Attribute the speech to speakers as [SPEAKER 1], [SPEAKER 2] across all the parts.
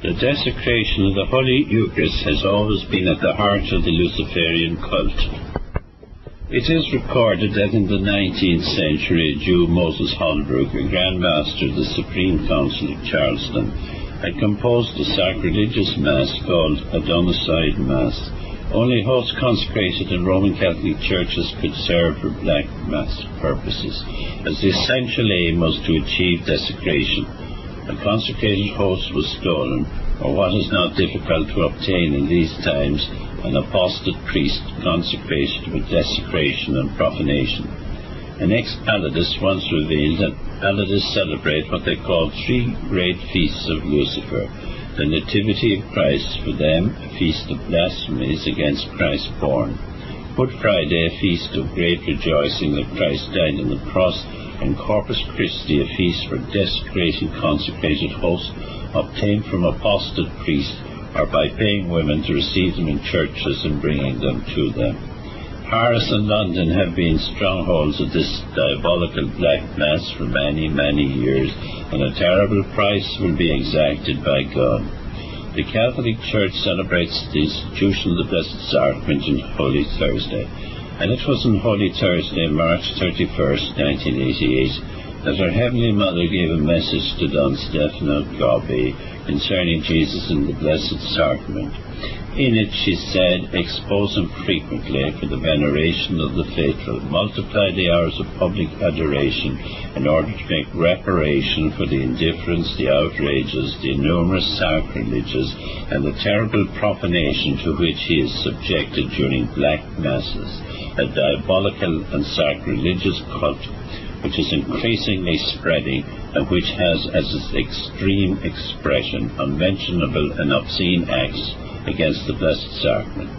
[SPEAKER 1] The desecration of the Holy Eucharist has always been at the heart of the Luciferian cult. It is recorded that in the 19th century, a Jew, Moses Holbrook, a Grand Master of the Supreme Council of Charleston, had composed a sacrilegious Mass called a Domicide Mass. Only hosts consecrated in Roman Catholic churches could serve for Black Mass purposes, as the essential aim was to achieve desecration. A consecrated host was stolen, or what is now difficult to obtain in these times, an apostate priest consecrated with desecration and profanation. An ex-Palladis once revealed that Palladis celebrate what they call 3 great feasts of Lucifer: the Nativity of Christ, for them a feast of blasphemies against Christ born; Good Friday, a feast of great rejoicing that Christ died on the cross; and Corpus Christi, a feast for desecrating consecrated hosts obtained from apostate priests, or by paying women to receive them in churches and bringing them to them. Paris and London have been strongholds of this diabolical Black Mass for many, many years, and a terrible price will be exacted by God. The Catholic Church celebrates the institution of the Blessed Sacrament on Holy Thursday, and it was on Holy Thursday, March 31st, 1988, that our Heavenly Mother gave a message to Don Stefano Gobbi concerning Jesus and the Blessed Sacrament. In it she said, "Expose him frequently for the veneration of the faithful. Multiply the hours of public adoration in order to make reparation for the indifference, the outrages, the numerous sacrileges, and the terrible profanation to which he is subjected during Black Masses, a diabolical and sacrilegious cult which is increasingly spreading and which has as its extreme expression unmentionable and obscene acts against the Blessed Sacrament.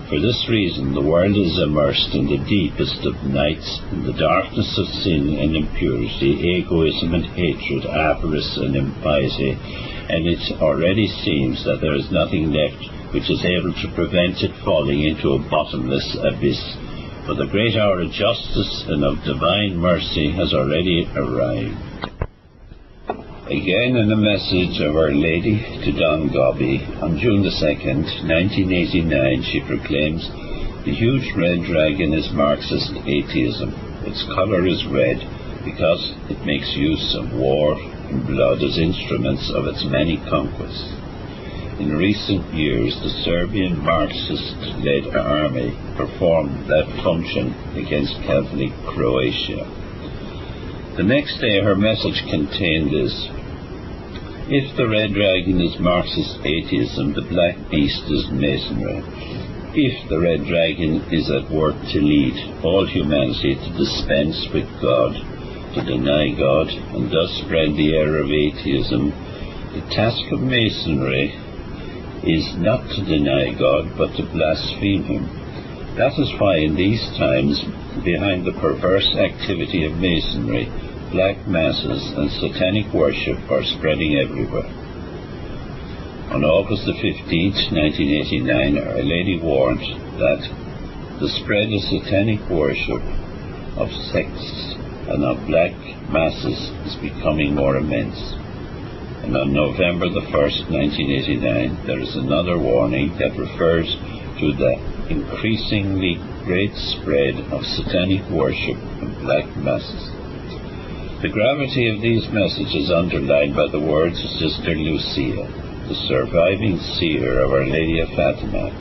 [SPEAKER 1] For this reason, the world is immersed in the deepest of nights, in the darkness of sin and impurity, egoism and hatred, avarice and impiety, and it already seems that there is nothing left which is able to prevent it falling into a bottomless abyss. For the great hour of justice and of divine mercy has already arrived." Again, in a message of Our Lady to Don Gobbi on June 2nd, 1989, she proclaims, "The huge red dragon is Marxist atheism. Its color is red because it makes use of war and blood as instruments of its many conquests. In recent years, the Serbian Marxist-led army performed that function against Catholic Croatia." The next day, her message contained this: "If the red dragon is Marxist atheism, the black beast is Masonry. If the red dragon is at work to lead all humanity to dispense with God, to deny God, and thus spread the error of atheism, the task of Masonry is not to deny God, but to blaspheme him. That is why in these times, behind the perverse activity of Masonry, Black Masses and satanic worship are spreading everywhere." On August the 15th, 1989, Our Lady warned that the spread of satanic worship, of sects, and of Black Masses is becoming more immense. And on November the 1st, 1989, there is another warning that refers to the increasingly great spread of satanic worship and Black Masses. The gravity of these messages is underlined by the words of Sister Lucia, the surviving seer of Our Lady of Fatima,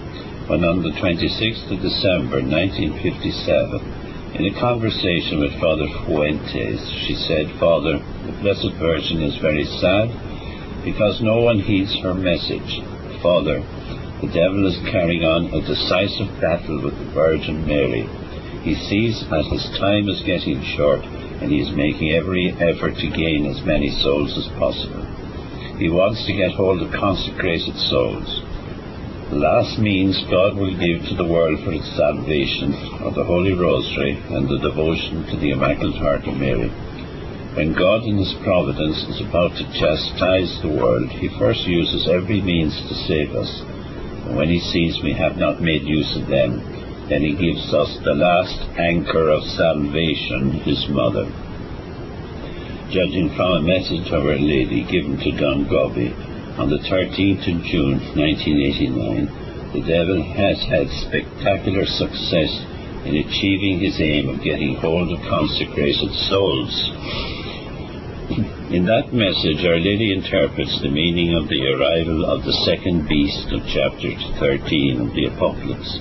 [SPEAKER 1] when on the 26th of December 1957, in a conversation with Father Fuentes, she said, "Father, the Blessed Virgin is very sad because no one heeds her message. Father, the devil is carrying on a decisive battle with the Virgin Mary. He sees that his time is getting short, and he is making every effort to gain as many souls as possible. He wants to get hold of consecrated souls. The last means God will give to the world for its salvation are the Holy Rosary and the devotion to the Immaculate Heart of Mary. When God in his providence is about to chastise the world, he first uses every means to save us, and when he sees we have not made use of them, then he gives us the last anchor of salvation, his Mother." Judging from a message of Our Lady given to Don Gobbi On the 13th of June 1989, the devil has had spectacular success in achieving his aim of getting hold of consecrated souls. In that message, Our Lady interprets the meaning of the arrival of the second beast of chapter 13 of the Apocalypse.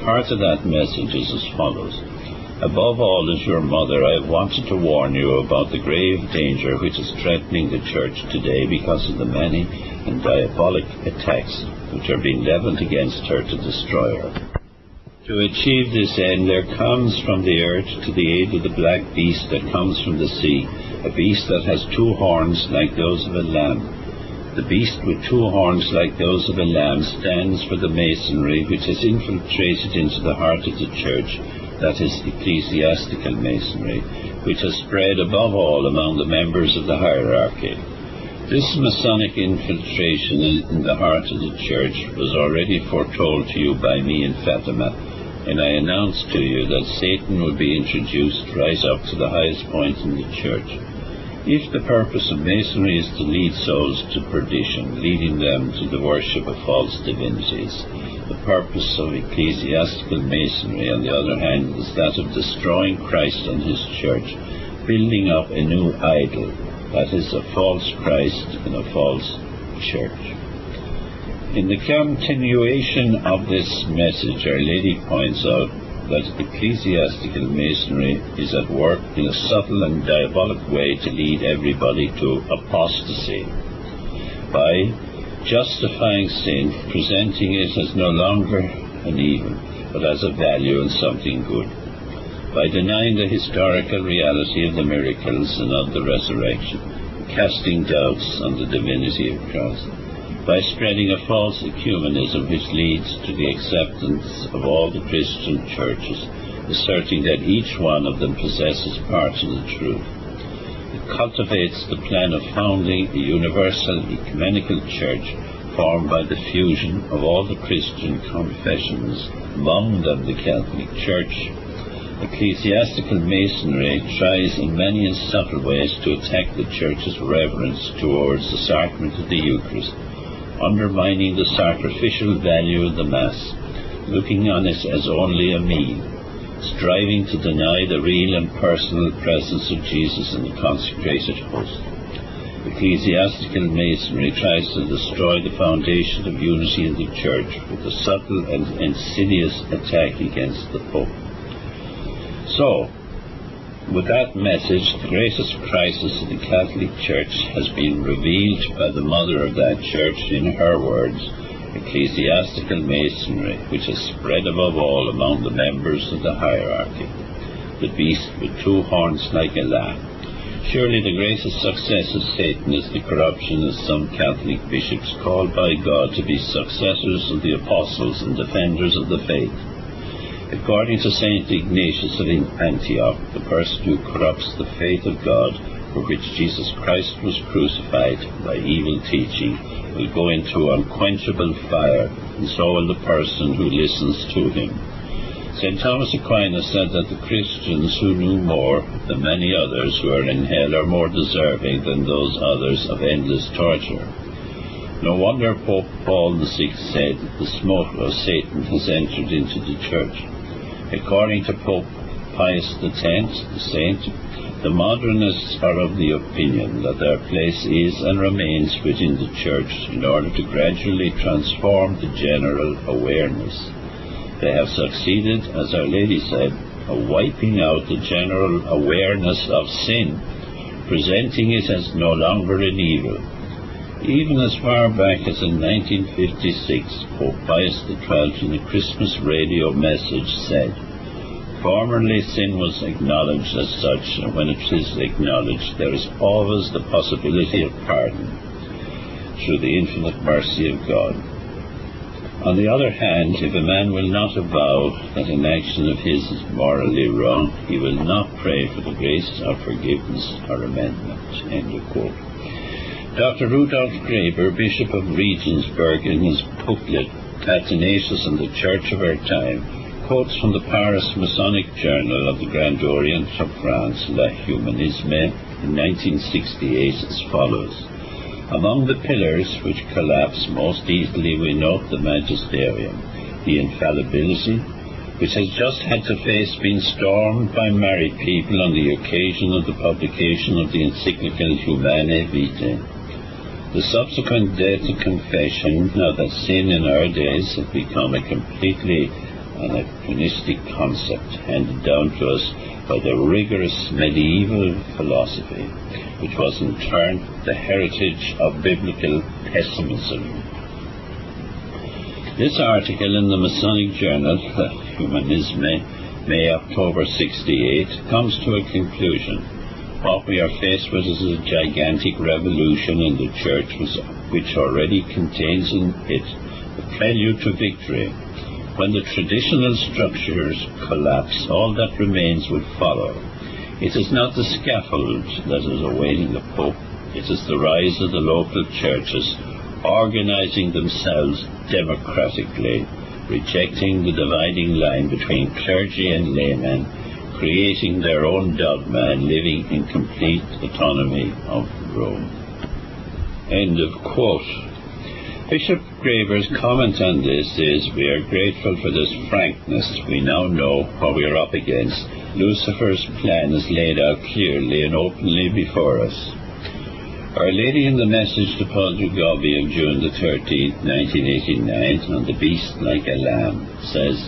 [SPEAKER 1] Part of that message is as follows. Above all, as your mother, I have wanted to warn you about the grave danger which is threatening the Church today because of the many and diabolic attacks which are being levelled against her to destroy her. To achieve this end, there comes from the earth to the aid of the black beast that comes from the sea, a beast that has two horns like those of a lamb. The beast with two horns like those of a lamb stands for the masonry which has infiltrated into the heart of the Church, that is, ecclesiastical masonry, which has spread above all among the members of the hierarchy. This Masonic infiltration in the heart of the Church was already foretold to you by me in Fatima, and I announced to you that Satan would be introduced right up to the highest point in the Church. If the purpose of Masonry is to lead souls to perdition, leading them to the worship of false divinities, the purpose of ecclesiastical Masonry, on the other hand, is that of destroying Christ and his Church, building up a new idol, that is, a false Christ and a false Church. In the continuation of this message, Our Lady points out that ecclesiastical Masonry is at work in a subtle and diabolic way to lead everybody to apostasy by justifying sin, presenting it as no longer an evil, but as a value and something good, by denying the historical reality of the miracles and of the resurrection, casting doubts on the divinity of Christ, by spreading a false ecumenism which leads to the acceptance of all the Christian churches, asserting that each one of them possesses parts of the truth. It cultivates the plan of founding a universal ecumenical church formed by the fusion of all the Christian confessions, among them the Catholic Church. Ecclesiastical Masonry tries in many and subtle ways to attack the Church's reverence towards the sacrament of the Eucharist, undermining the sacrificial value of the Mass, looking on it as only a mean, striving to deny the real and personal presence of Jesus in the consecrated host. Ecclesiastical Masonry tries to destroy the foundation of unity in the Church with a subtle and insidious attack against the Pope. So, with that message, the greatest crisis of the Catholic Church has been revealed by the mother of that Church in her words, ecclesiastical Masonry, which has spread above all among the members of the hierarchy, the beast with two horns like a lamb. Surely the greatest success of Satan is the corruption of some Catholic bishops called by God to be successors of the apostles and defenders of the faith. According to St. Ignatius of Antioch, the person who corrupts the faith of God, for which Jesus Christ was crucified by evil teaching, will go into unquenchable fire, and so will the person who listens to him. St. Thomas Aquinas said that the Christians who knew more than many others who are in hell are more deserving than those others of endless torture. No wonder Pope Paul VI said that the smoke of Satan has entered into the Church. According to Pope Pius X, the saint, the modernists are of the opinion that their place is and remains within the Church in order to gradually transform the general awareness. They have succeeded, as Our Lady said, of wiping out the general awareness of sin, presenting it as no longer an evil. Even as far back as in 1956, Pope Pius XII in a Christmas radio message said, "Formerly sin was acknowledged as such, and when it is acknowledged, there is always the possibility of pardon through the infinite mercy of God. On the other hand, if a man will not avow that an action of his is morally wrong, he will not pray for the grace of forgiveness or amendment." End of quote. Dr. Rudolf Graeber, Bishop of Regensburg, in his booklet Athanasius and the Church of Our Time, quotes from the Paris Masonic Journal of the Grand Orient of France, La Humanisme, in 1968 as follows: Among the pillars which collapse most easily we note the magisterium, the infallibility, which has just had to face being stormed by married people on the occasion of the publication of the Encyclical Humanae Vitae. The subsequent death to confession, now that sin in our days had become a completely anachronistic concept handed down to us by the rigorous medieval philosophy, which was in turn the heritage of biblical pessimism. This article in the Masonic Journal, Humanisme, May October 68, comes to a conclusion. What we are faced with is a gigantic revolution in the Church which already contains in it the prelude to victory. When the traditional structures collapse, all that remains will follow. It is not the scaffold that is awaiting the Pope. It is the rise of the local churches, organizing themselves democratically, rejecting the dividing line between clergy and laymen, creating their own dogma and living in complete autonomy of Rome. End of quote. Bishop Graver's comment on this is, we are grateful for this frankness. We now know what we are up against. Lucifer's plan is laid out clearly and openly before us. Our Lady in the message to Padre Gobbi of June the 13th, 1989, on the beast like a lamb, says,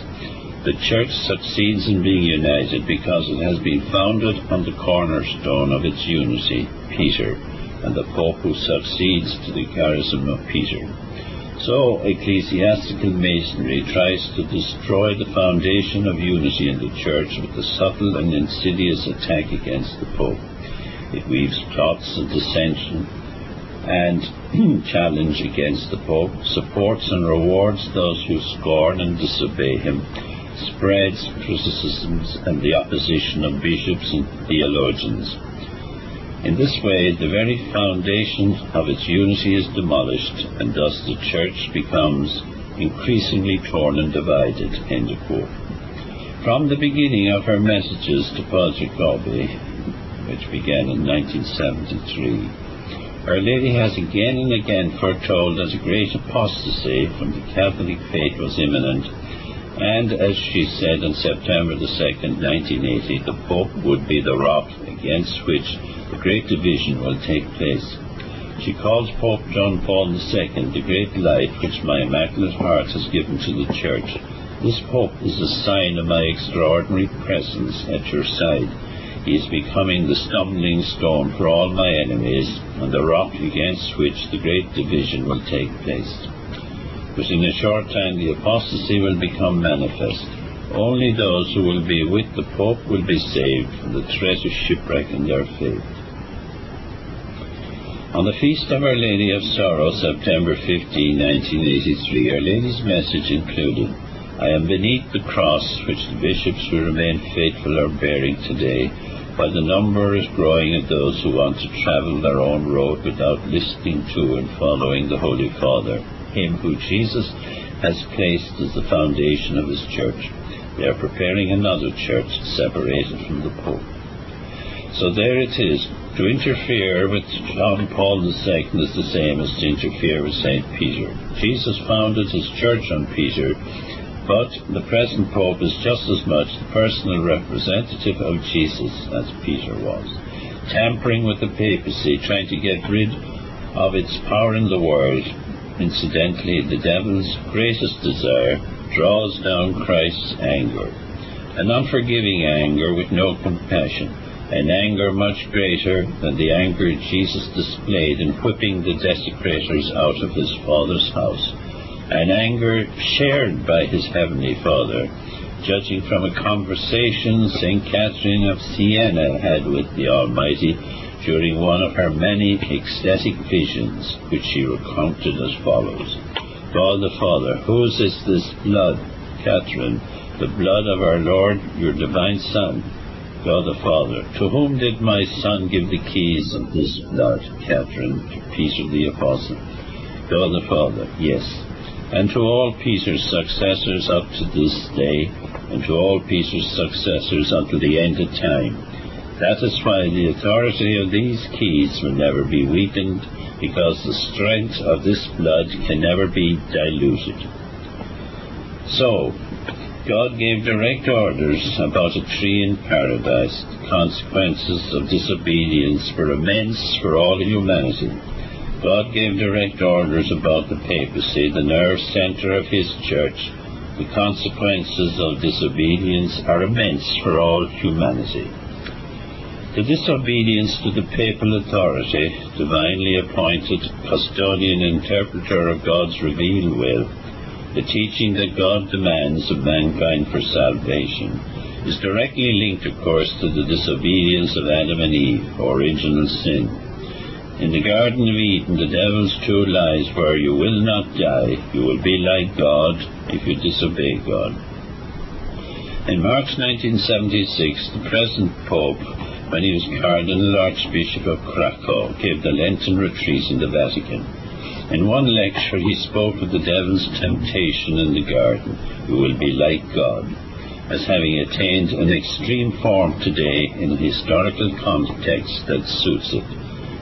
[SPEAKER 1] the Church succeeds in being united because it has been founded on the cornerstone of its unity, Peter, and the Pope who succeeds to the charism of Peter. So, ecclesiastical masonry tries to destroy the foundation of unity in the Church with a subtle and insidious attack against the Pope. It weaves plots of dissension and challenge against the Pope, supports and rewards those who scorn and disobey him, spreads criticisms and the opposition of bishops and theologians. In this way, the very foundation of its unity is demolished, and thus the Church becomes increasingly torn and divided. End of quote. From the beginning of her messages to Padre Gobbi, which began in 1973, Our Lady has again and again foretold that a great apostasy from the Catholic faith was imminent, and as she said on September the 2nd, 1980, the Pope would be the rock against which the great division will take place. She calls Pope John Paul II the great light which my Immaculate Heart has given to the Church. This Pope is a sign of my extraordinary presence at your side. He is becoming the stumbling stone for all my enemies, and the rock against which the great division will take place. But in a short time the apostasy will become manifest. Only those who will be with the Pope will be saved from the threat of shipwreck in their faith. On the feast of Our Lady of Sorrow, September 15, 1983, Our Lady's message included, I am beneath the cross which the bishops who remain faithful are bearing today, while the number is growing of those who want to travel their own road without listening to and following the Holy Father, him who Jesus has placed as the foundation of his church. They are preparing another church separated from the Pope. So there it is. To interfere with John Paul II is the same as to interfere with St. Peter. Jesus founded his church on Peter, but the present Pope is just as much the personal representative of Jesus as Peter was, tampering with the papacy, trying to get rid of its power in the world. Incidentally, the devil's greatest desire draws down Christ's anger, an unforgiving anger with no compassion, an anger much greater than the anger Jesus displayed in whipping the desecrators out of his Father's house, an anger shared by his Heavenly Father, judging from a conversation St. Catherine of Siena had with the Almighty during one of her many ecstatic visions, which she recounted as follows. God the Father, whose is this blood, Catherine? The blood of our Lord, your divine Son. God the Father, to whom did my Son give the keys of this blood, Catherine? To Peter the Apostle. God the Father, yes. And to all Peter's successors up to this day, and to all Peter's successors until the end of time. That is why the authority of these keys will never be weakened, because the strength of this blood can never be diluted. So, God gave direct orders about a tree in paradise. The consequences of disobedience were immense for all humanity. God gave direct orders about the papacy, the nerve center of his church. The consequences of disobedience are immense for all humanity. The disobedience to the papal authority, divinely appointed custodian interpreter of God's revealed will, the teaching that God demands of mankind for salvation, is directly linked, of course, to the disobedience of Adam and Eve, original sin. In the Garden of Eden, the devil's two lies were, you will not die, you will be like God if you disobey God. In March 1976, the present Pope, when he was Cardinal Archbishop of Krakow, gave the Lenten retreat in the Vatican. In one lecture, he spoke of the devil's temptation in the garden, you will be like God, as having attained an extreme form today in a historical context that suits it.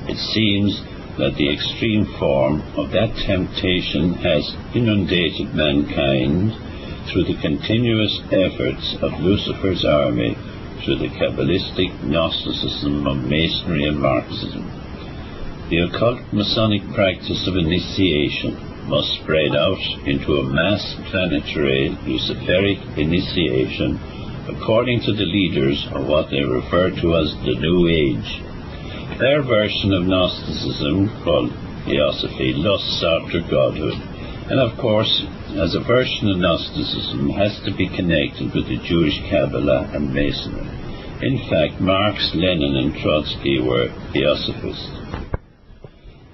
[SPEAKER 1] It seems that the extreme form of that temptation has inundated mankind through the continuous efforts of Lucifer's army, through the Kabbalistic Gnosticism of Masonry and Marxism. The occult Masonic practice of initiation must spread out into a mass planetary Luciferic initiation according to the leaders of what they refer to as the New Age. Their version of Gnosticism, called Theosophy, lusts after godhood, and of course, as a version of Gnosticism has to be connected with the Jewish Kabbalah and Masonry. In fact, Marx, Lenin and Trotsky were Theosophists.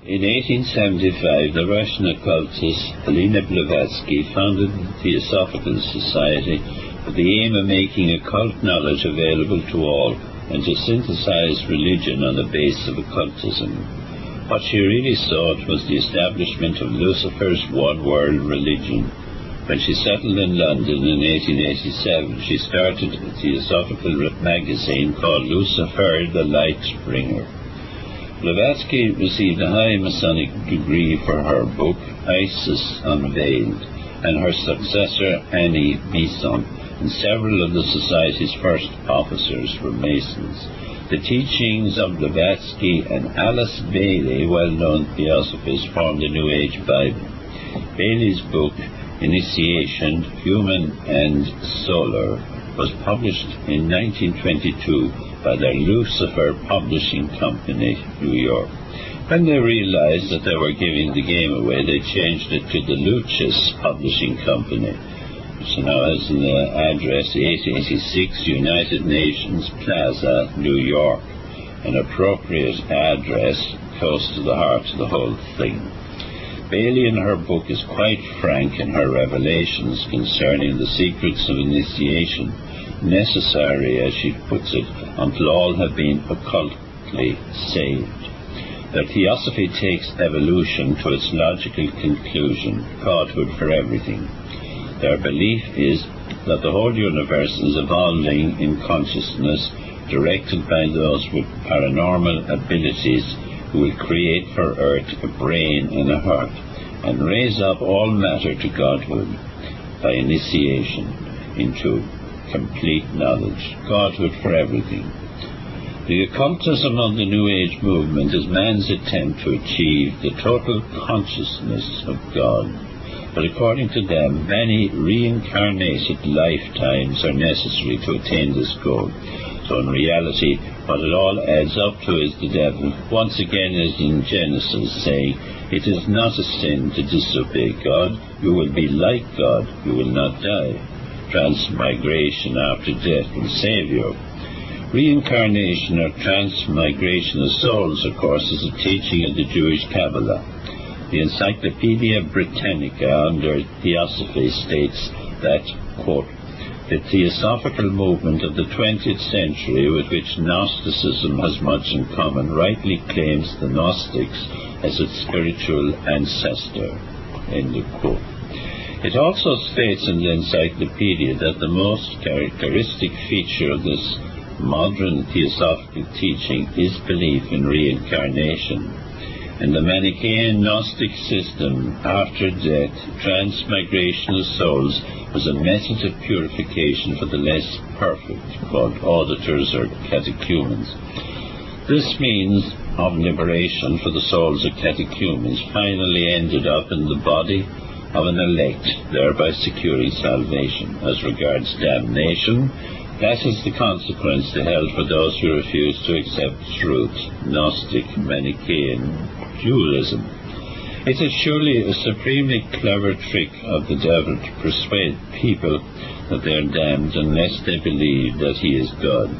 [SPEAKER 1] In 1875, the Russian occultist Helena Blavatsky founded the Theosophical Society with the aim of making occult knowledge available to all and to synthesize religion on the basis of occultism. What she really sought was the establishment of Lucifer's one-world religion. When she settled in London in 1887, she started a theosophical magazine called Lucifer the Light Bringer. Blavatsky received a high Masonic degree for her book, Isis Unveiled, and her successor, Annie Besant, and several of the Society's first officers were Masons. The teachings of Blavatsky and Alice Bailey, well-known theosophist, formed the New Age Bible. Bailey's book, Initiation, Human and Solar, was published in 1922 by their Lucifer Publishing Company, New York. When they realized that they were giving the game away, they changed it to the Lucis Publishing Company, which now has an address 886 United Nations Plaza, New York, an appropriate address close to the heart of the whole thing. Bailey in her book is quite frank in her revelations concerning the secrets of initiation, necessary, as she puts it, until all have been occultly saved. Their theosophy takes evolution to its logical conclusion, godhood for everything. Their belief is that the whole universe is evolving in consciousness, directed by those with paranormal abilities who will create for Earth a brain and a heart, and raise up all matter to godhood by initiation into complete knowledge, godhood for everything. The occultism of the New Age movement is man's attempt to achieve the total consciousness of God. But according to them, many reincarnated lifetimes are necessary to attain this goal. So in reality, what it all adds up to is the devil, once again as in Genesis, saying, it is not a sin to disobey God, you will be like God, you will not die. Transmigration after death will save you. Reincarnation or transmigration of souls, of course, is a teaching of the Jewish Kabbalah. The Encyclopaedia Britannica under Theosophy states that, quote, the theosophical movement of the 20th century, with which Gnosticism has much in common, rightly claims the Gnostics as its spiritual ancestor, end of quote. It also states in the encyclopedia that the most characteristic feature of this modern theosophical teaching is belief in reincarnation. In the Manichaean Gnostic system, after death, transmigration of souls was a method of purification for the less perfect, called auditors or catechumens. This means of liberation for the souls of catechumens finally ended up in the body of an elect, thereby securing salvation. As regards damnation, that is the consequence to hell for those who refuse to accept truth, Gnostic, Manichaean dualism. It is surely a supremely clever trick of the devil to persuade people that they are damned unless they believe that he is God.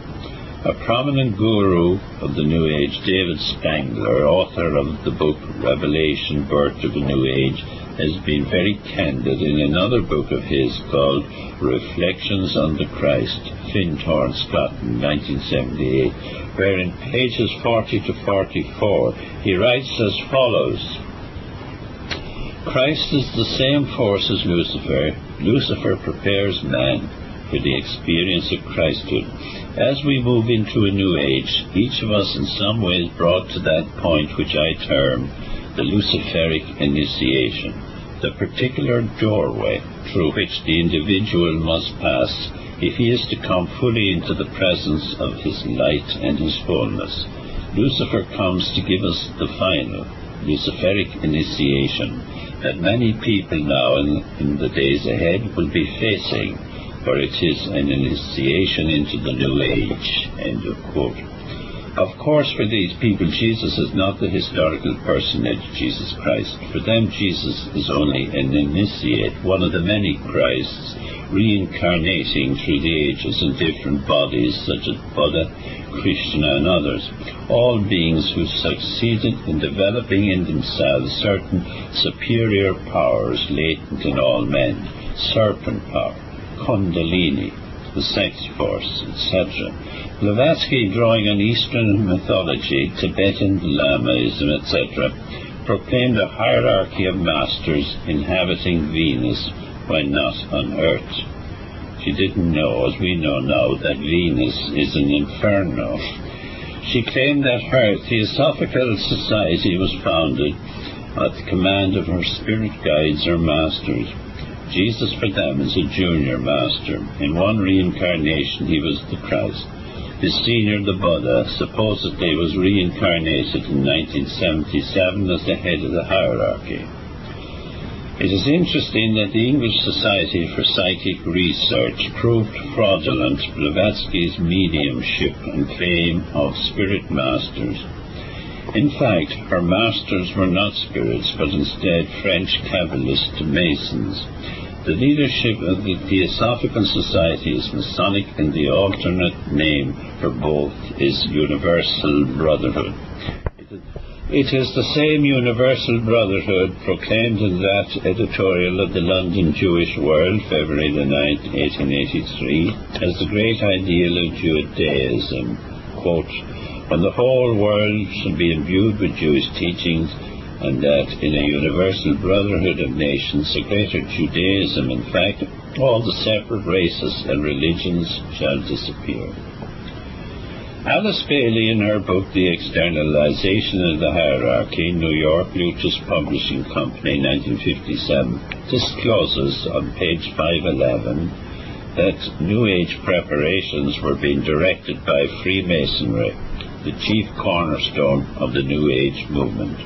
[SPEAKER 1] A prominent guru of the New Age, David Spangler, author of the book Revelation, Birth of a New Age, has been very candid in another book of his called Reflections on the Christ, Fintorn, Scotland, 1978, where in pages 40 to 44 he writes as follows: Christ is the same force as Lucifer. Lucifer prepares man for the experience of Christhood. As we move into a new age, each of us in some ways brought to that point which I term the Luciferic initiation, the particular doorway through which the individual must pass if he is to come fully into the presence of his light and his fullness. Lucifer comes to give us the final Luciferic initiation that many people now in the days ahead will be facing, for it is an initiation into the new age. End of quote. Of course, for these people, Jesus is not the historical personage, Jesus Christ. For them, Jesus is only an initiate, one of the many Christs, reincarnating through the ages in different bodies, such as Buddha, Krishna, and others, all beings who succeeded in developing in themselves certain superior powers latent in all men, serpent power, kundalini, the sex force, etc. Blavatsky, drawing on Eastern mythology, Tibetan Lamaism, etc., proclaimed a hierarchy of masters inhabiting Venus when not on Earth. She didn't know, as we know now, that Venus is an inferno. She claimed that her Theosophical Society was founded at the command of her spirit guides or masters. Jesus for them is a junior master. In one reincarnation he was the Christ. His senior, the Buddha, supposedly was reincarnated in 1977 as the head of the hierarchy. It is interesting that the English Society for Psychic Research proved fraudulent Blavatsky's mediumship and claim of spirit masters. In fact, her masters were not spirits, but instead French Kabbalist Masons. The leadership of the Theosophical Society is Masonic, and the alternate name for both is Universal Brotherhood. It is the same Universal Brotherhood proclaimed in that editorial of the London Jewish World, February the 9th, 1883, as the great ideal of Judaism. Quote, when the whole world shall be imbued with Jewish teachings, and that in a universal brotherhood of nations, a greater Judaism, in fact, all the separate races and religions shall disappear. Alice Bailey, in her book The Externalization of the Hierarchy, New York, Lucis Publishing Company, 1957, discloses on page 511 that New Age preparations were being directed by Freemasonry, the chief cornerstone of the New Age movement.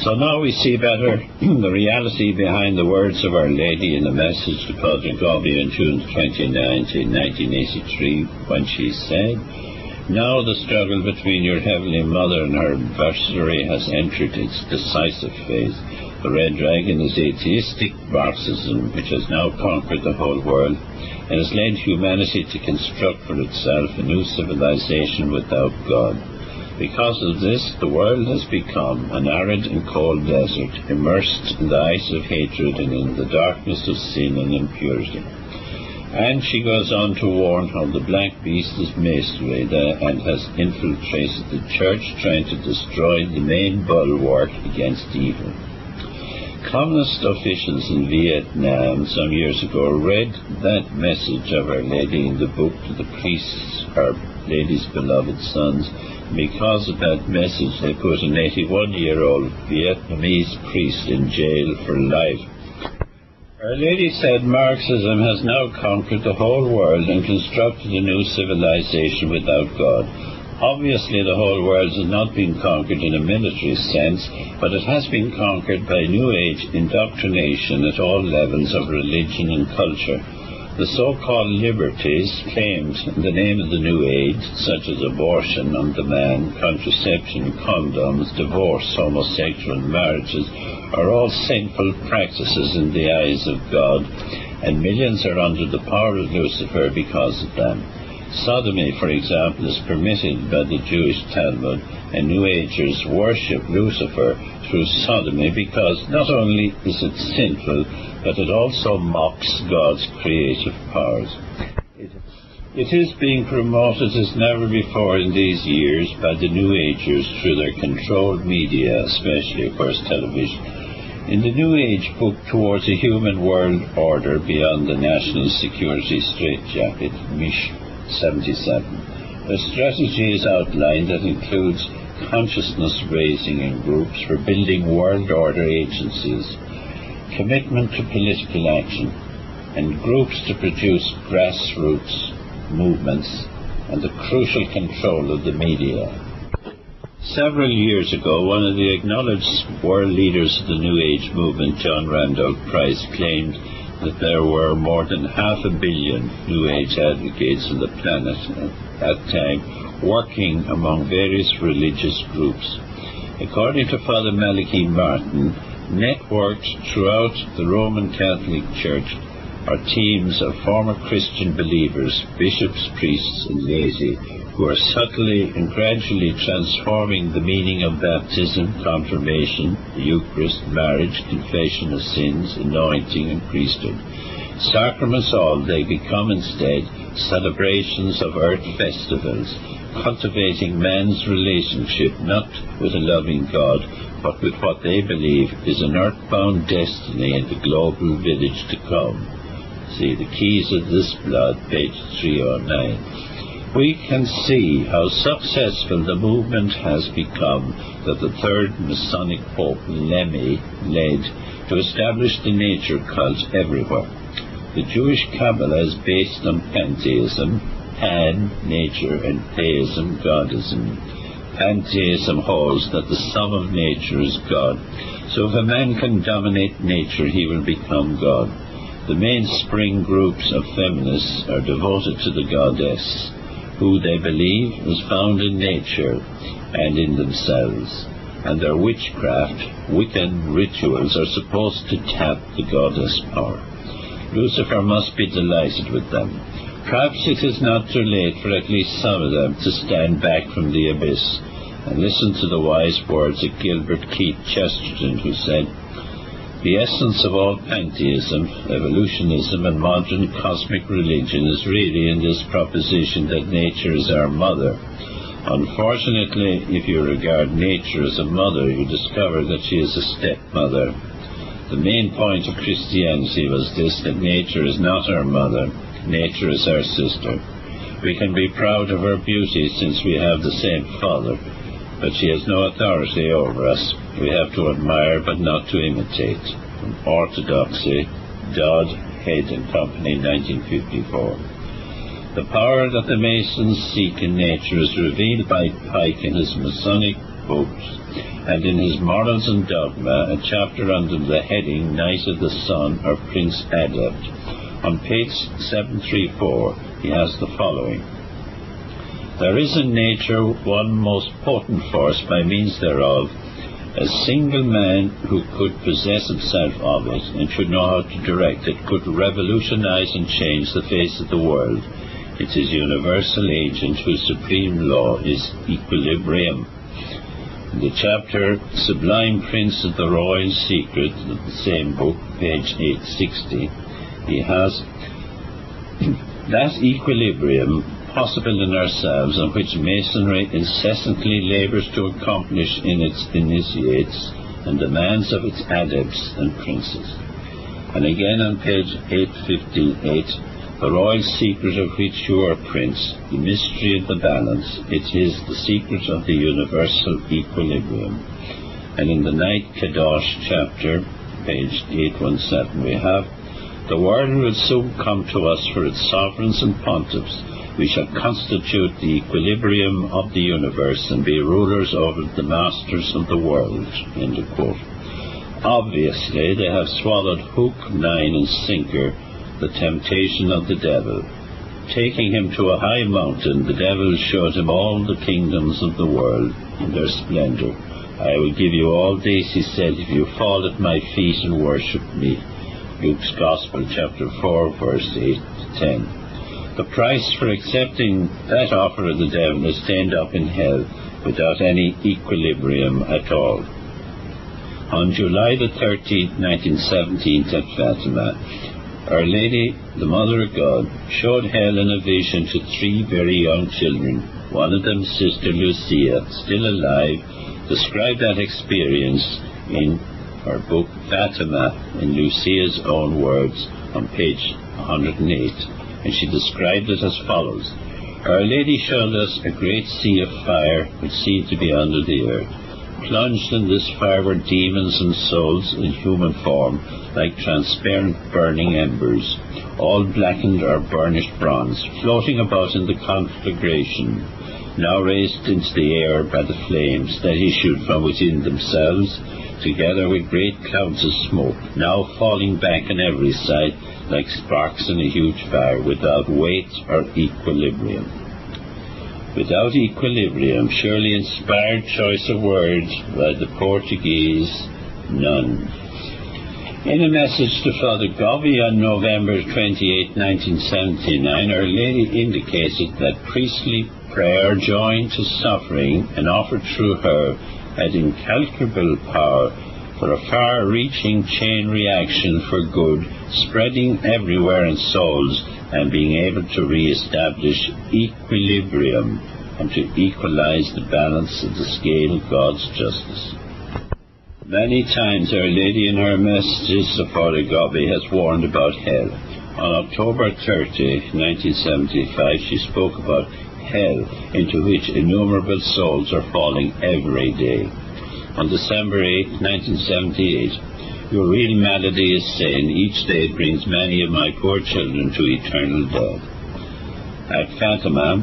[SPEAKER 1] So now we see better the reality behind the words of Our Lady in the message to Padre Gobbi on June 29, 1983, when she said, now the struggle between your Heavenly Mother and her adversary has entered its decisive phase. The Red Dragon is atheistic Marxism, which has now conquered the whole world and has led humanity to construct for itself a new civilization without God. Because of this, the world has become an arid and cold desert, immersed in the ice of hatred and in the darkness of sin and impurity. And she goes on to warn how the black beast is masonry and has infiltrated the church, trying to destroy the main bulwark against evil. Communist officials in Vietnam some years ago read that message of Our Lady in the book to the priests or Lady's beloved sons. Because of that message, they put an 81-year-old Vietnamese priest in jail for life. Our Lady said Marxism has now conquered the whole world and constructed a new civilization without God. Obviously, the whole world has not been conquered in a military sense, but it has been conquered by New Age indoctrination at all levels of religion and culture. The so-called liberties claimed in the name of the New Age, such as abortion on demand, contraception, condoms, divorce, homosexual marriages, are all sinful practices in the eyes of God, and millions are under the power of Lucifer because of them. Sodomy, for example, is permitted by the Jewish Talmud, and New Agers worship Lucifer through sodomy because not only is it sinful, but it also mocks God's creative powers. It is being promoted as never before in these years by the New Agers through their controlled media, especially, of course, television. In the New Age book Towards a Human World Order Beyond the National Security Straitjacket, Mish 77, a strategy is outlined that includes consciousness raising in groups for building world order agencies, commitment to political action, and groups to produce grassroots movements, and the crucial control of the media. Several years ago, one of the acknowledged world leaders of the New Age movement, John Randolph Price, claimed that there were more than 500 million New Age advocates on the planet at that time, working among various religious groups. According to Father Malachi Martin, networked throughout the Roman Catholic Church are teams of former Christian believers, bishops, priests, and laity, who are subtly and gradually transforming the meaning of baptism, confirmation, the Eucharist, marriage, confession of sins, anointing, and priesthood. Sacraments all, they become instead celebrations of earth festivals, cultivating man's relationship not with a loving God, but with what they believe is an earthbound destiny in the global village to come. See the Keys of this Blood, page 309. We can see how successful the movement has become that the third Masonic Pope, Lemmy, led to establish the nature cult everywhere. The Jewish Kabbalah is based on pantheism, Pan, nature, and theism, godism. Pantheism holds that the sum of nature is God. So if a man can dominate nature, he will become God. The mainspring groups of feminists are devoted to the goddess, who they believe is found in nature and in themselves, and their witchcraft, Wiccan rituals are supposed to tap the goddess power. Lucifer must be delighted with them. Perhaps it is not too late for at least some of them to stand back from the abyss and listen to the wise words of Gilbert Keith Chesterton, who said, "The essence of all pantheism, evolutionism, and modern cosmic religion is really in this proposition that nature is our mother. Unfortunately, if you regard nature as a mother, you discover that she is a stepmother. The main point of Christianity was this, that nature is not our mother, nature is our sister. We can be proud of her beauty since we have the same father, but she has no authority over us. We have to admire but not to imitate." From Orthodoxy, Dodd, Head and Company, 1954. The power that the Masons seek in nature is revealed by Pike in his Masonic books, and in his Morals and Dogma, a chapter under the heading Knight of the Sun or Prince Adept. On page 734, he has the following: "There is in nature one most potent force, by means thereof a single man who could possess himself of it, and should know how to direct it, could revolutionize and change the face of the world. It is universal agent whose supreme law is equilibrium." In the chapter Sublime Prince of the Royal Secret of the same book, page 860, he has that equilibrium possible in ourselves, and which Masonry incessantly labours to accomplish in its initiates and demands of its adepts and princes. And again on page 858, the royal secret of which you are prince, the mystery of the balance. It is the secret of the universal equilibrium. And in the Night Kadosh chapter, page 817, we have, the world will soon come to us for its sovereigns and pontiffs. We shall constitute the equilibrium of the universe and be rulers over the masters of the world. End of quote. Obviously, they have swallowed hook, line, and sinker the temptation of the devil. Taking him to a high mountain, the devil showed him all the kingdoms of the world in their splendor. I will give you all this, he said, if you fall at my feet and worship me. Luke's Gospel, chapter 4, verse 8 to 10. The price for accepting that offer of the devil is to end up in hell without any equilibrium at all. On July the 13th, 1917, at Fatima, Our Lady, the Mother of God, showed hell in a vision to 3 very young children. One of them, Sister Lucia, still alive, described that experience in her book Fatima, in Lucia's own words, on page 108, and she described it as follows. Our Lady showed us a great sea of fire which seemed to be under the earth. Plunged in this fire were demons and souls in human form, like transparent burning embers, all blackened or burnished bronze, floating about in the conflagration, now raised into the air by the flames that issued from within themselves, together with great clouds of smoke, now falling back on every side like sparks in a huge fire, without weight or equilibrium. Without equilibrium, surely inspired choice of words by the Portuguese nun. In a message to Father Gobbi on November 28, 1979, Our Lady indicated that priestly prayer joined to suffering and offered through her had incalculable power for a far-reaching chain reaction for good, spreading everywhere in souls and being able to re-establish equilibrium and to equalize the balance of the scale of God's justice. Many times Our Lady in her messages to Father Gobbi has warned about hell. On October 30, 1975, she spoke about hell into which innumerable souls are falling every day. On December 8, 1978, your real malady is sin. Each day brings many of my poor children to eternal death. At Fatima,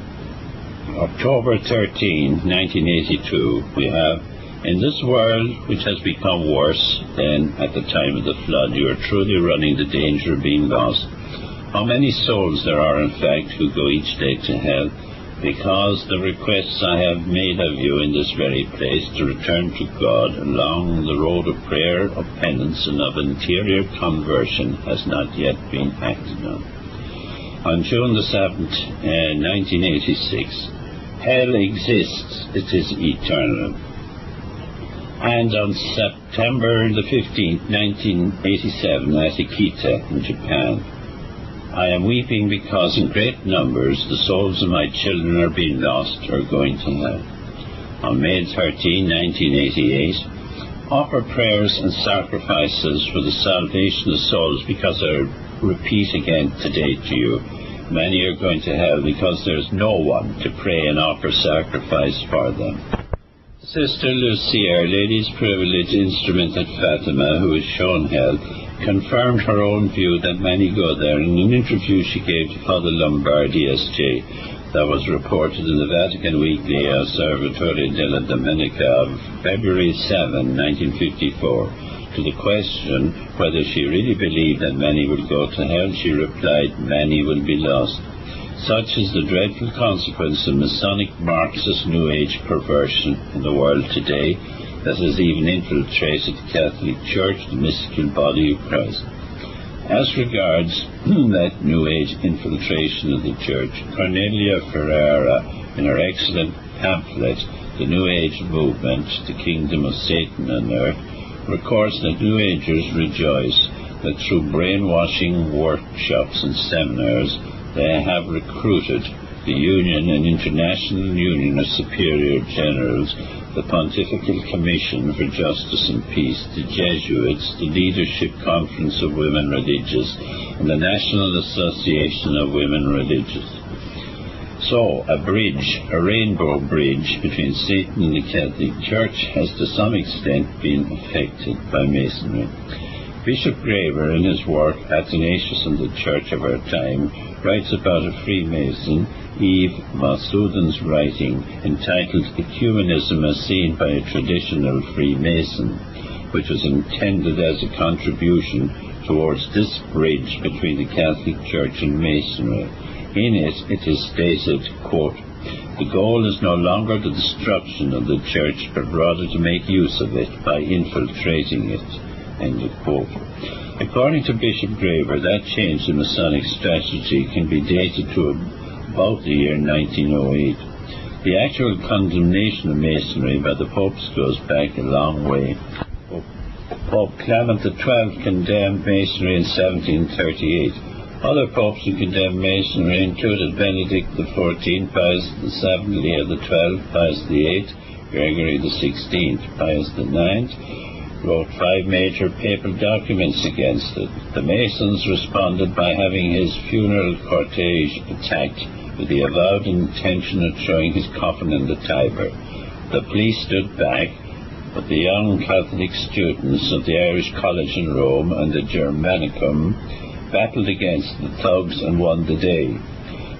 [SPEAKER 1] October 13, 1982, we have, in this world which has become worse than at the time of the flood, you are truly running the danger of being lost. How many souls there are, in fact, who go each day to hell, because the requests I have made of you in this very place to return to God along the road of prayer, of penance, and of interior conversion has not yet been acted on. On June the 7th, 1986, hell exists, it is eternal. And on September the 15th, 1987, at Akita in Japan, I am weeping because in great numbers the souls of my children are being lost or going to hell. On May 13, 1988, offer prayers and sacrifices for the salvation of souls, because I repeat again today to you, many are going to hell because there is no one to pray and offer sacrifice for them. Sister Lucia, Our Lady's privileged instrument at Fatima, who is shown hell, confirmed her own view that many go there in an interview she gave to Father Lombardi, S.J., that was reported in the Vatican Weekly Osservatore della Domenica of February 7, 1954. To the question whether she really believed that many would go to hell, she replied, many will be lost. Such is the dreadful consequence of Masonic Marxist New Age perversion in the world today, that has even infiltrated the Catholic Church, the mystical body of Christ. As regards that New Age infiltration of the Church, Cornelia Ferrara, in her excellent pamphlet, The New Age Movement, the Kingdom of Satan on Earth, records that New Agers rejoice that through brainwashing workshops and seminars they have recruited the Union and International Union of Superior Generals the Pontifical Commission for Justice and Peace, the Jesuits, the Leadership Conference of Women Religious, and the National Association of Women Religious. So, a rainbow bridge between Satan and the Catholic Church has to some extent been affected by Masonry. Bishop Graver, in his work Athanasius and the Church of Our Time, writes about a Freemason, Eve Masudin's writing, entitled Ecumenism as Seen by a Traditional Freemason, which was intended as a contribution towards this bridge between the Catholic Church and Masonry. In it, it is stated, quote, "The goal is no longer the destruction of the Church, but rather to make use of it by infiltrating it." End of quote. According to Bishop Graver, that change in Masonic strategy can be dated to about the year 1908. The actual condemnation of Masonry by the popes goes back a long way. Pope Clement XII condemned Masonry in 1738. Other popes who condemned Masonry included Benedict XIV, Pius VII, Leo XII, Pius VIII, Gregory XVI. Pius IX wrote 5 major papal documents against it. The Masons responded by having his funeral cortege attacked with the avowed intention of throwing his coffin in the Tiber. The police stood back, but the young Catholic students of the Irish College in Rome and the Germanicum battled against the thugs and won the day.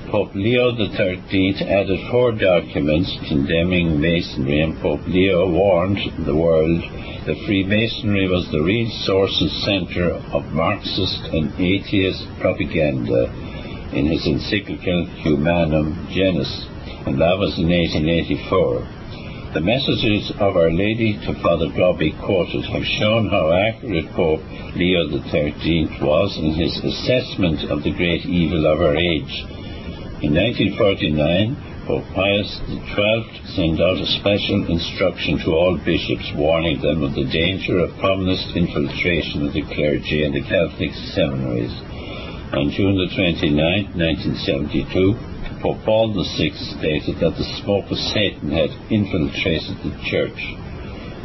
[SPEAKER 1] Pope Leo XIII added 4 documents condemning Masonry, and Pope Leo warned the world that Freemasonry was the real source and centre of Marxist and atheist propaganda in his encyclical Humanum Genus, and that was in 1884. The messages of Our Lady to Father Gobbi quoted have shown how accurate Pope Leo XIII was in his assessment of the great evil of our age. In 1949, Pope Pius XII sent out a special instruction to all bishops warning them of the danger of communist infiltration of the clergy and the Catholic seminaries. On June 29, 1972, Pope Paul VI stated that the smoke of Satan had infiltrated the Church.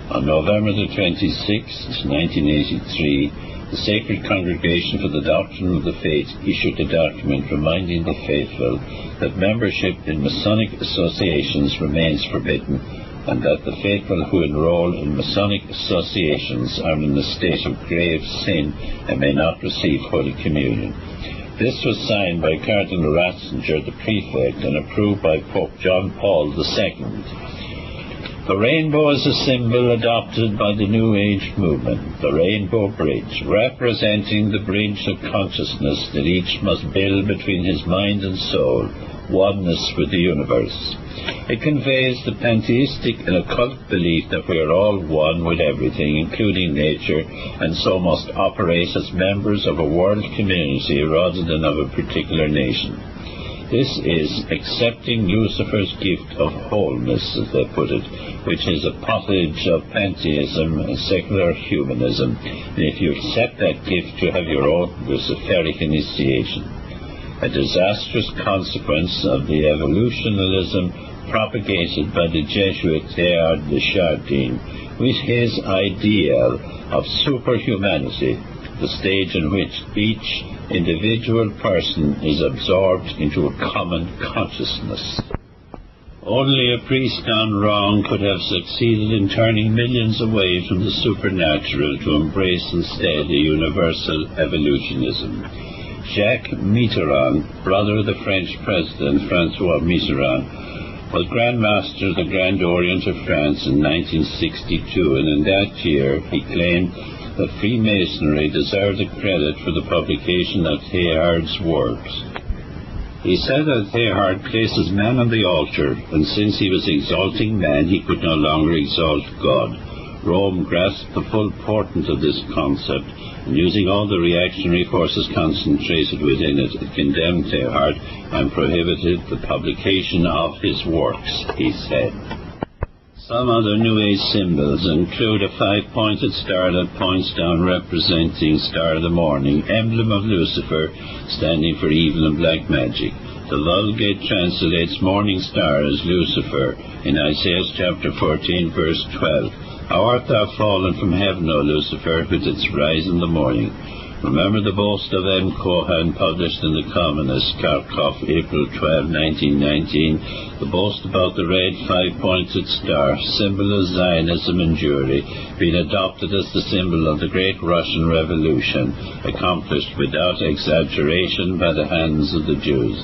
[SPEAKER 1] On November 26, 1983, the Sacred Congregation for the Doctrine of the Faith issued a document reminding the faithful that membership in Masonic associations remains forbidden, and that the faithful who enroll in Masonic associations are in a state of grave sin and may not receive Holy Communion. This was signed by Cardinal Ratzinger, the prefect, and approved by Pope John Paul II. The rainbow is a symbol adopted by the New Age movement, the Rainbow Bridge, representing the bridge of consciousness that each must build between his mind and soul, oneness with the universe. It conveys the pantheistic and occult belief that we are all one with everything, including nature, and so must operate as members of a world community rather than of a particular nation. This is accepting Lucifer's gift of wholeness, as they put it, which is a pottage of pantheism and secular humanism, and if you accept that gift you have your own Luciferic initiation. A disastrous consequence of the evolutionism propagated by the Jesuit Teilhard de Chardin, with his ideal of superhumanity, the stage in which each individual person is absorbed into a common consciousness. Only a priest gone wrong could have succeeded in turning millions away from the supernatural to embrace instead a universal evolutionism. Jacques Mitterrand, brother of the French president François Mitterrand, was Grand Master of the Grand Orient of France in 1962, and in that year he claimed that Freemasonry deserved the credit for the publication of Teilhard's works. He said that Teilhard places man on the altar, and since he was exalting man, he could no longer exalt God. Rome grasped the full portent of this concept, and using all the reactionary forces concentrated within it, it condemned Teilhard and prohibited the publication of his works, he said. Some other New Age symbols include a 5-pointed star that points down representing Star of the Morning, emblem of Lucifer, standing for evil and black magic, The Vulgate translates morning star as Lucifer in Isaiah chapter 14, verse 12. How art thou fallen from heaven, O Lucifer, with its rise in the morning? Remember the boast of M. Cohen, published in the Communist, Kharkov, April 12, 1919. The boast about the red five-pointed star, symbol of Zionism and Jewry, being adopted as the symbol of the Great Russian Revolution, accomplished without exaggeration by the hands of the Jews.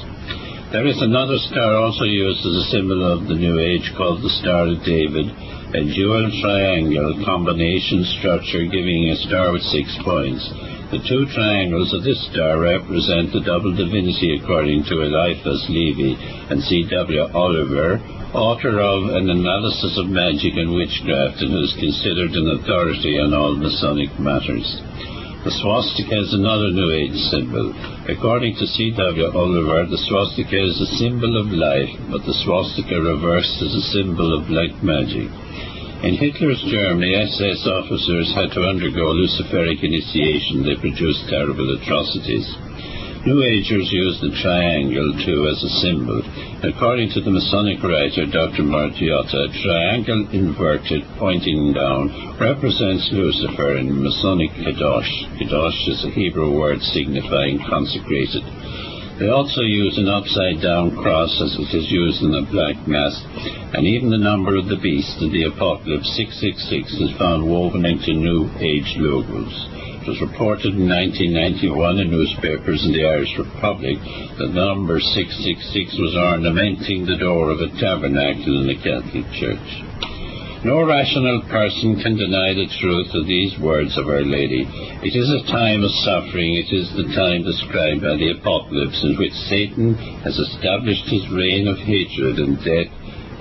[SPEAKER 1] There is another star also used as a symbol of the New Age called the Star of David, a dual triangle combination structure giving a star with 6 points. The two triangles of this star represent the double divinity according to Eliphas Levi and C.W. Oliver, author of An Analysis of Magic and Witchcraft, and who is considered an authority on all Masonic matters. The swastika is another New Age symbol. According to C.W. Oliver, the swastika is a symbol of life, but the swastika reversed is a symbol of black magic. In Hitler's Germany, SS officers had to undergo Luciferic initiation. They produced terrible atrocities. New Agers used the triangle, too, as a symbol. According to the Masonic writer Dr. Martiotta, a triangle inverted, pointing down, represents Lucifer in Masonic Kadosh. Kadosh is a Hebrew word signifying consecrated. They also use an upside-down cross as it is used in the Black Mass, and even the number of the beast in the Apocalypse, 666, is found woven into New Age logos. It was reported in 1991 in newspapers in the Irish Republic that the number 666 was ornamenting the door of a tabernacle in the Catholic Church. No rational person can deny the truth of these words of Our Lady. It is a time of suffering. It is the time described by the Apocalypse in which Satan has established his reign of hatred and death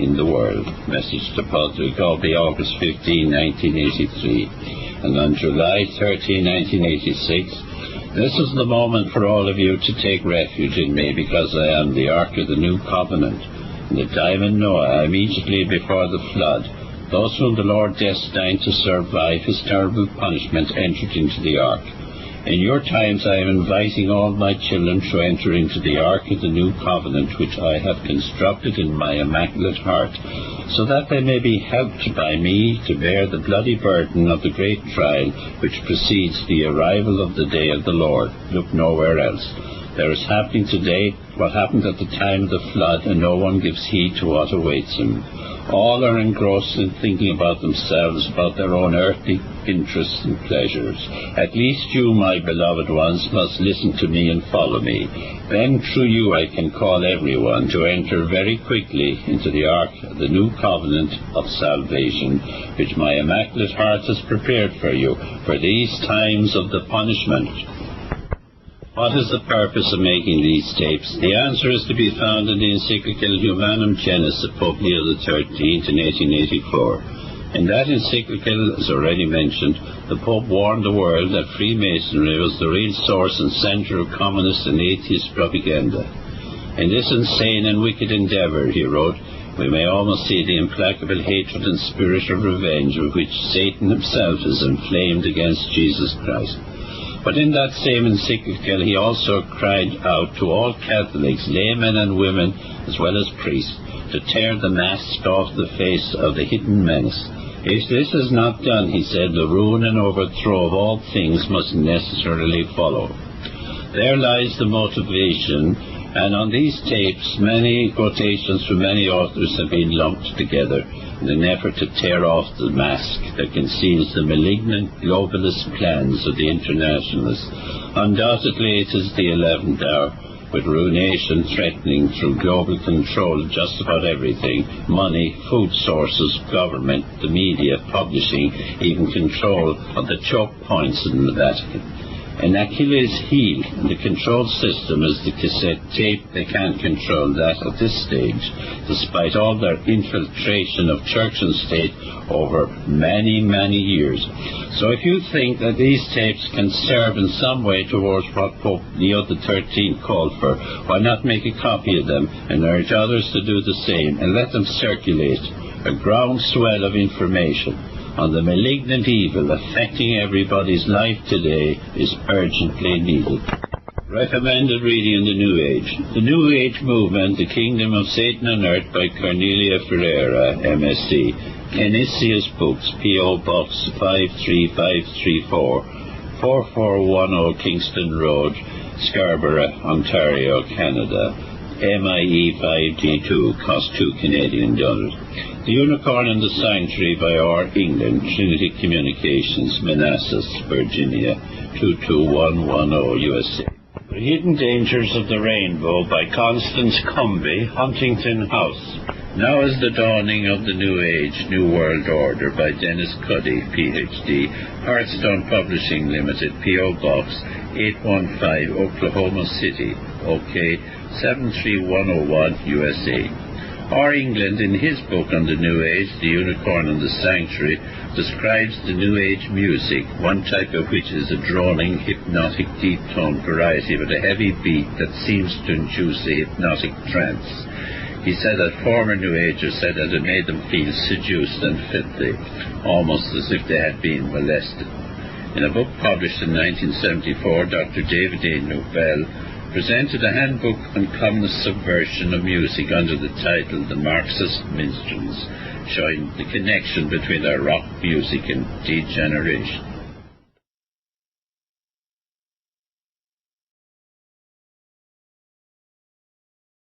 [SPEAKER 1] in the world. Message to Padre Galbi, August 15, 1983. And on July 13, 1986, this is the moment for all of you to take refuge in me, because I am the Ark of the New Covenant. In the time of Noah, immediately before the flood, those whom the Lord destined to survive his terrible punishment entered into the ark. In your times I am inviting all my children to enter into the ark of the new covenant which I have constructed in my immaculate heart, so that they may be helped by me to bear the bloody burden of the great trial which precedes the arrival of the day of the Lord. Look nowhere else. There is happening today what happened at the time of the flood, and no one gives heed to what awaits him. All are engrossed in thinking about themselves, about their own earthly interests and pleasures. At least you, my beloved ones, must listen to me and follow me. Then through you I can call everyone to enter very quickly into the ark of the new covenant of salvation, which my immaculate heart has prepared for you, for these times of the punishment. What is the purpose of making these tapes? The answer is to be found in the Encyclical Humanum Genus of Pope Leo XIII in 1884. In that encyclical, as already mentioned, the Pope warned the world that Freemasonry was the real source and centre of communist and atheist propaganda. In this insane and wicked endeavour, he wrote, we may almost see the implacable hatred and spirit of revenge with which Satan himself is inflamed against Jesus Christ. But in that same encyclical he also cried out to all Catholics, laymen and women, as well as priests, to tear the mask off the face of the hidden menace. If this is not done, he said, the ruin and overthrow of all things must necessarily follow. There lies the motivation, and on these tapes many quotations from many authors have been lumped together in an effort to tear off the mask that conceals the malignant globalist plans of the internationalists. Undoubtedly it is the 11th hour, with ruination threatening through global control of just about everything: money, food sources, government, the media, publishing, even control of the choke points in the Vatican. An Achilles heel in the control system is the cassette tape. They can't control that at this stage, despite all their infiltration of church and state over many, many years. So if you think that these tapes can serve in some way towards what Pope Leo XIII called for, why not make a copy of them and urge others to do the same, and let them circulate, a groundswell of information on the malignant evil affecting everybody's life today is urgently needed. Recommended reading in the New Age. The New Age Movement, The Kingdom of Satan on Earth by Cornelia Ferreira, MSc. Canisius Books, P.O. Box 53534, 4410 Kingston Road, Scarborough, Ontario, Canada. MIE 5D2, cost $2 Canadian. The Unicorn and the Sanctuary by R. England, Trinity Communications, Manassas, Virginia, 22110, USA. The Hidden Dangers of the Rainbow by Constance Cumby, Huntington House. Now is the Dawning of the New Age, New World Order by Dennis Cuddy, Ph.D., Hearthstone Publishing Limited, P.O. Box 815, Oklahoma City, OK 73101, USA. R. England, in his book on the New Age, The Unicorn and the Sanctuary, describes the New Age music, one type of which is a droning, hypnotic, deep-toned variety with a heavy beat that seems to induce a hypnotic trance. He said that former New Agers said that it made them feel seduced and filthy, almost as if they had been molested. In a book published in 1974, Dr. David A. Newbell presented a handbook on communist subversion of music under the title The Marxist Minstrels, showing the connection between our rock music and degeneration.